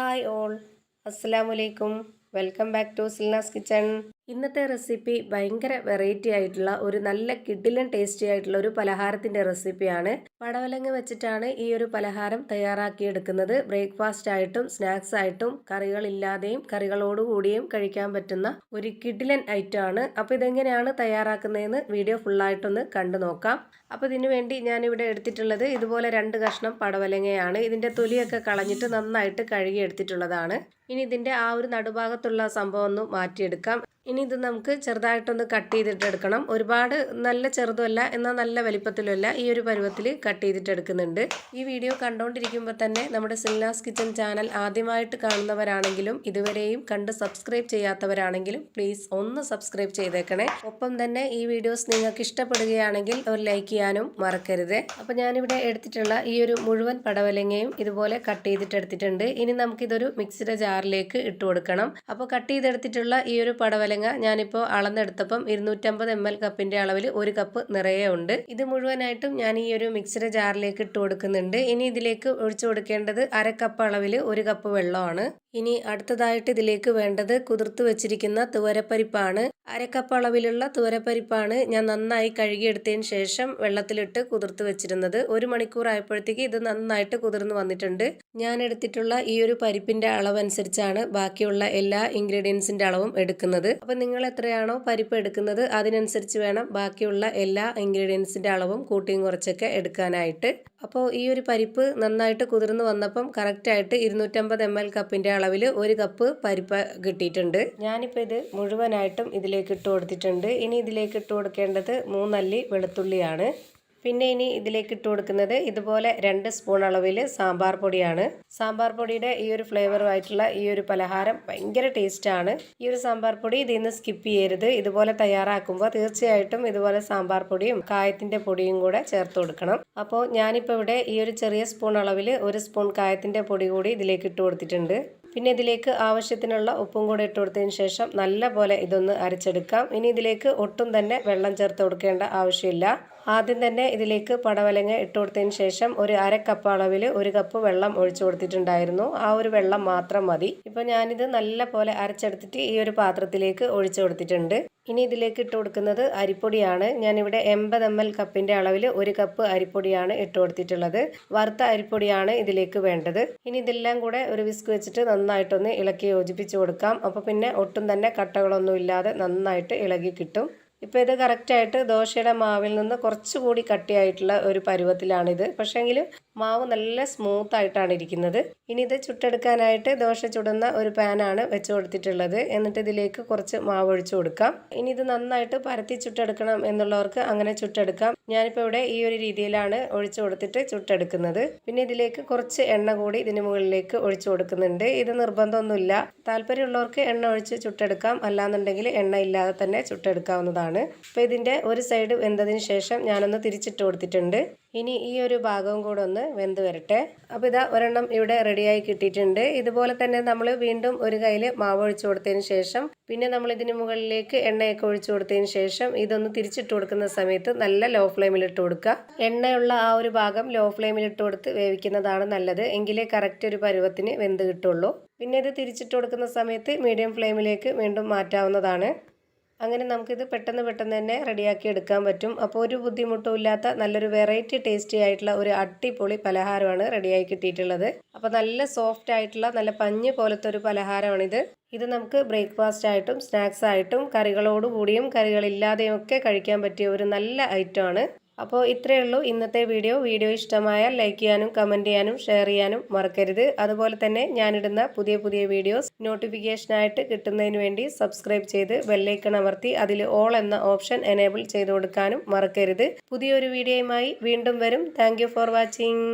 Hi all, അസ്സലാമലൈക്കും. Welcome back to Silnas kitchen. ഇന്നത്തെ recipe ഭയങ്കര വെറൈറ്റി ആയിട്ടുള്ള ഒരു നല്ല കിഡിലൻ ടേസ്റ്റി ആയിട്ടുള്ള ഒരു പലഹാരത്തിന്റെ റെസിപ്പിയാണ്. പടവലങ്ങ വെച്ചിട്ടാണ് ഈ ഒരു പലഹാരം തയ്യാറാക്കിയെടുക്കുന്നത്. ബ്രേക്ക്ഫാസ്റ്റ് ആയിട്ടും സ്നാക്സ് ആയിട്ടും കറികളില്ലാതെയും കറികളോടുകൂടിയും കഴിക്കാൻ പറ്റുന്ന ഒരു കിഡിലൻ ഐറ്റം ആണ്. അപ്പോൾ ഇതെങ്ങനെയാണ് തയ്യാറാക്കുന്നതെന്ന് വീഡിയോ ഫുള്ളായിട്ടൊന്ന് കണ്ടു നോക്കാം. അപ്പോൾ ഇതിനു വേണ്ടി ഞാനിവിടെ എടുത്തിട്ടുള്ളത് ഇതുപോലെ 2 കഷ്ണം പടവലങ്ങയാണ്. ഇതിൻ്റെ തൊലിയൊക്കെ കളഞ്ഞിട്ട് നന്നായിട്ട് കഴുകി എടുത്തിട്ടുള്ളതാണ്. ഇനി ഇതിൻ്റെ ആ ഒരു നടുഭാഗത്തുള്ള സംഭവം ഒന്ന് മാറ്റിയെടുക്കാം. ഇനി ഇത് നമുക്ക് ചെറുതായിട്ടൊന്ന് കട്ട് ചെയ്തിട്ടെടുക്കണം. ഒരുപാട് നല്ല ചെറുതുമല്ല, എന്നാൽ നല്ല വലിപ്പത്തിലുമല്ല, ഈ ഒരു പരുവത്തിൽ കട്ട് ചെയ്തിട്ടെടുക്കുന്നുണ്ട്. ഈ വീഡിയോ കണ്ടുകൊണ്ടിരിക്കുമ്പോൾ തന്നെ നമ്മുടെ സിൽനാസ് കിച്ചൺ ചാനൽ ആദ്യമായിട്ട് കാണുന്നവരാണെങ്കിലും ഇതുവരെയും കണ്ട് സബ്സ്ക്രൈബ് ചെയ്യാത്തവരാണെങ്കിലും പ്ലീസ് ഒന്ന് സബ്സ്ക്രൈബ് ചെയ്തേക്കണേ. ഒപ്പം തന്നെ ഈ വീഡിയോസ് നിങ്ങൾക്ക് ഇഷ്ടപ്പെടുകയാണെങ്കിൽ ഒരു ലൈക്ക് ചെയ്യാനും മറക്കരുത്. അപ്പോൾ ഞാനിവിടെ എടുത്തിട്ടുള്ള ഈ ഒരു മുഴുവൻ പടവലങ്ങയും ഇതുപോലെ കട്ട് ചെയ്തിട്ടെടുത്തിട്ടുണ്ട്. ഇനി നമുക്കിതൊരു മിക്സിയുടെ ജാറിലേക്ക് ഇട്ട് കൊടുക്കണം. അപ്പോൾ കട്ട് ചെയ്തെടുത്തിട്ടുള്ള ഈ ഒരു പടവലങ്ങ ഞാനിപ്പോൾ അളന്നെടുത്തപ്പം 250 ml കപ്പിന്റെ അളവിൽ 1 കപ്പ് നിറയെ ഉണ്ട്. ഇത് മുഴുവനായിട്ടും ഞാൻ ഈ ഒരു മിക്സിയുടെ ജാറിലേക്ക് ഇട്ട് കൊടുക്കുന്നുണ്ട്. ഇനി ഇതിലേക്ക് ഒഴിച്ചു കൊടുക്കേണ്ടത് 1/2 കപ്പ് അളവിൽ 1 കപ്പ് വെള്ളമാണ്. ഇനി അടുത്തതായിട്ട് ഇതിലേക്ക് വേണ്ടത് കുതിർത്ത് വെച്ചിരിക്കുന്ന തുവരപ്പരിപ്പാണ്. 1/2 കപ്പ് അളവിലുള്ള തുവരപ്പരിപ്പാണ് ഞാൻ നന്നായി കഴുകിയെടുത്തതിന് ശേഷം വെള്ളത്തിലിട്ട് കുതിർത്ത് വെച്ചിരുന്നത്. 1 മണിക്കൂർ ആയപ്പോഴത്തേക്ക് ഇത് നന്നായിട്ട് കുതിർന്ന് വന്നിട്ടുണ്ട്. ഞാൻ എടുത്തിട്ടുള്ള ഈ ഒരു പരിപ്പിന്റെ അളവനുസരിച്ചാണ് ബാക്കിയുള്ള എല്ലാ ഇൻഗ്രീഡിയൻസിന്റെ അളവും എടുക്കുന്നത്. അപ്പോൾ നിങ്ങൾ എത്രയാണോ പരിപ്പ് എടുക്കുന്നത് അതിനനുസരിച്ച് വേണം ബാക്കിയുള്ള എല്ലാ ഇൻഗ്രീഡിയൻസിന്റെ അളവും കൂട്ടിയും കുറച്ചൊക്കെ എടുക്കാനായിട്ട്. അപ്പോൾ ഈ ഒരു പരിപ്പ് നന്നായിട്ട് കുതിർന്ന് വന്നപ്പം കറക്റ്റായിട്ട് 250 ml കപ്പിന്റെ അളവിൽ 1 കപ്പ് പരിപ്പ് കിട്ടിയിട്ടുണ്ട്. ഞാനിപ്പോൾ ഇത് മുഴുവനായിട്ടും ഇതിലേക്ക് ഇട്ട് കൊടുത്തിട്ടുണ്ട്. ഇനി ഇതിലേക്ക് ഇട്ട് കൊടുക്കേണ്ടത് 3 അല്ലി വെളുത്തുള്ളിയാണ്. പിന്നെ ഇനി ഇതിലേക്ക് ഇട്ട് കൊടുക്കുന്നത് ഇതുപോലെ 2 സ്പൂൺ അളവിൽ സാമ്പാർ പൊടിയാണ്. സാമ്പാർ പൊടിയുടെ ഈ ഒരു ഫ്ലേവറുമായിട്ടുള്ള ഈ ഒരു പലഹാരം ഭയങ്കര ടേസ്റ്റാണ്. ഈ ഒരു സാമ്പാർ പൊടി ഇതിൽ നിന്ന് സ്കിപ്പ് ചെയ്യരുത്. ഇതുപോലെ തയ്യാറാക്കുമ്പോൾ തീർച്ചയായിട്ടും ഇതുപോലെ സാമ്പാർ പൊടിയും കായത്തിൻ്റെ പൊടിയും കൂടെ ചേർത്ത് കൊടുക്കണം. അപ്പോൾ ഞാനിപ്പോൾ ഇവിടെ ഈ ഒരു ചെറിയ സ്പൂൺ അളവിൽ 1 സ്പൂൺ കായത്തിൻ്റെ പൊടി കൂടി ഇതിലേക്ക് ഇട്ട് കൊടുത്തിട്ടുണ്ട്. പിന്നെ ഇതിലേക്ക് ആവശ്യത്തിനുള്ള ഉപ്പും കൂടെ ഇട്ട് കൊടുത്തതിന് ശേഷം നല്ല പോലെ ഇതൊന്ന് അരച്ചെടുക്കാം. ഇനി ഇതിലേക്ക് ഒട്ടും തന്നെ വെള്ളം ചേർത്ത് കൊടുക്കേണ്ട ആവശ്യമില്ല. ആദ്യം തന്നെ ഇതിലേക്ക് പടവലങ്ങ ഇട്ട് കൊടുത്തതിന് ശേഷം ഒരു 1/2 കപ്പ് അളവിൽ 1 കപ്പ് വെള്ളം ഒഴിച്ചു കൊടുത്തിട്ടുണ്ടായിരുന്നു. ആ ഒരു വെള്ളം മാത്രം മതി. ഇപ്പോൾ ഞാനിത് നല്ല പോലെ അരച്ചെടുത്തിട്ട് ഈ ഒരു പാത്രത്തിലേക്ക് ഒഴിച്ചു കൊടുത്തിട്ടുണ്ട്. ഇനി ഇതിലേക്ക് ഇട്ട് കൊടുക്കുന്നത് അരിപ്പൊടിയാണ്. ഞാനിവിടെ 80 ml കപ്പിന്റെ അളവിൽ 1 കപ്പ് അരിപ്പൊടിയാണ് ഇട്ട് കൊടുത്തിട്ടുള്ളത്. വറുത്ത അരിപ്പൊടിയാണ് ഇതിലേക്ക് വേണ്ടത്. ഇനി ഇതെല്ലാം കൂടെ ഒരു വിസ്ക് വെച്ചിട്ട് നന്നായിട്ടൊന്ന് ഇളക്കി യോജിപ്പിച്ച് കൊടുക്കാം. അപ്പോൾ പിന്നെ ഒട്ടും തന്നെ കട്ടകളൊന്നും ഇല്ലാതെ നന്നായിട്ട് ഇളകി കിട്ടും. ഇപ്പോൾ ഇത് കറക്റ്റായിട്ട് ദോശയുടെ മാവിൽ നിന്ന് കുറച്ചുകൂടി കട്ടിയായിട്ടുള്ള ഒരു പരുവത്തിലാണിത്. പക്ഷേങ്കിലും മാവ് നല്ല സ്മൂത്ത് ആയിട്ടാണ് ഇരിക്കുന്നത്. ഇനി ഇത് ചുട്ടെടുക്കാനായിട്ട് ദോശ ചുടുന്ന ഒരു പാനാണ് വെച്ച് കൊടുത്തിട്ടുള്ളത്. എന്നിട്ട് ഇതിലേക്ക് കുറച്ച് മാവ് ഒഴിച്ചു കൊടുക്കാം. ഇനി ഇത് നന്നായിട്ട് പരത്തി ചുട്ടെടുക്കണം എന്നുള്ളവർക്ക് അങ്ങനെ ചുട്ടെടുക്കാം. ഞാനിപ്പോൾ ഇവിടെ ഈ ഒരു രീതിയിലാണ് ഒഴിച്ചു കൊടുത്തിട്ട് ചുട്ടെടുക്കുന്നത്. പിന്നെ ഇതിലേക്ക് കുറച്ച് എണ്ണ കൂടി ഇതിന് മുകളിലേക്ക് ഒഴിച്ചു കൊടുക്കുന്നുണ്ട്. ഇത് നിർബന്ധമൊന്നുമില്ല. താല്പര്യമുള്ളവർക്ക് എണ്ണ ഒഴിച്ച് ചുട്ടെടുക്കാം, അല്ലാന്നുണ്ടെങ്കിൽ എണ്ണ ഇല്ലാതെ തന്നെ ചുട്ടെടുക്കാവുന്നതാണ്. അപ്പോൾ ഇതിൻ്റെ ഒരു സൈഡ് വെന്തതിന് ശേഷം ഞാനൊന്ന് തിരിച്ചിട്ട് കൊടുത്തിട്ടുണ്ട്. ഇനി ഈ ഒരു ഭാഗവും കൂടെ ഒന്ന് വെന്ത് വരട്ടെ. അപ്പോൾ ഇതാ ഒരെണ്ണം ഇവിടെ റെഡിയായി കിട്ടിയിട്ടുണ്ട്. ഇതുപോലെ തന്നെ നമ്മൾ വീണ്ടും ഒരു കയ്യിൽ മാവ് ഒഴിച്ചു കൊടുത്തതിന് ശേഷം പിന്നെ നമ്മൾ ഇതിന് മുകളിലേക്ക് എണ്ണയൊക്കെ ഒഴിച്ചു കൊടുത്തതിന് ശേഷം ഇതൊന്ന് തിരിച്ചിട്ട് കൊടുക്കുന്ന സമയത്ത് നല്ല ലോ ഫ്ലെയിമിൽ ഇട്ട് കൊടുക്കുക. എണ്ണയുള്ള ആ ഒരു ഭാഗം ലോ ഫ്ലെയിമിൽ ഇട്ട് കൊടുത്ത് വേവിക്കുന്നതാണ് നല്ലത്. എങ്കിലേ കറക്റ്റ് ഒരു പരുവത്തിന് വെന്ത് കിട്ടുള്ളൂ. പിന്നെ ഇത് തിരിച്ചിട്ട് കൊടുക്കുന്ന സമയത്ത് മീഡിയം ഫ്ലെയിമിലേക്ക് വീണ്ടും മാറ്റാവുന്നതാണ്. അങ്ങനെ നമുക്കിത് പെട്ടെന്ന് തന്നെ റെഡിയാക്കി എടുക്കാൻ പറ്റും. അപ്പോൾ ഒരു ബുദ്ധിമുട്ടും ഇല്ലാത്ത നല്ലൊരു വെറൈറ്റി ടേസ്റ്റി ആയിട്ടുള്ള ഒരു അടിപൊളി പലഹാരമാണ് റെഡിയായി കിട്ടിയിട്ടുള്ളത്. അപ്പോൾ നല്ല സോഫ്റ്റ് ആയിട്ടുള്ള നല്ല പഞ്ഞ് പോലത്തെ ഒരു പലഹാരമാണിത്. ഇത് നമുക്ക് ബ്രേക്ക്ഫാസ്റ്റ് ആയിട്ടും സ്നാക്സ് ആയിട്ടും കറികളോടുകൂടിയും കറികളില്ലാതെയും ഒക്കെ കഴിക്കാൻ പറ്റിയ ഒരു നല്ല ഐറ്റമാണ്. അപ്പോൾ ഇത്രയേ ഉള്ളൂ ഇന്നത്തെ വീഡിയോ. വീഡിയോ ഇഷ്ടമായാൽ ലൈക്ക് ചെയ്യാനും കമൻറ്റ് ചെയ്യാനും ഷെയർ ചെയ്യാനും മറക്കരുത്. അതുപോലെ തന്നെ ഞാനിടുന്ന പുതിയ വീഡിയോസ് നോട്ടിഫിക്കേഷനായിട്ട് കിട്ടുന്നതിന് വേണ്ടി സബ്സ്ക്രൈബ് ചെയ്ത് ബെല്ലൈക്കൺ അമർത്തി അതിൽ ഓൾ എന്ന ഓപ്ഷൻ എനേബിൾ ചെയ്ത് കൊടുക്കാനും മറക്കരുത്. പുതിയൊരു വീഡിയോയുമായി വീണ്ടും വരും. Thank you for watching.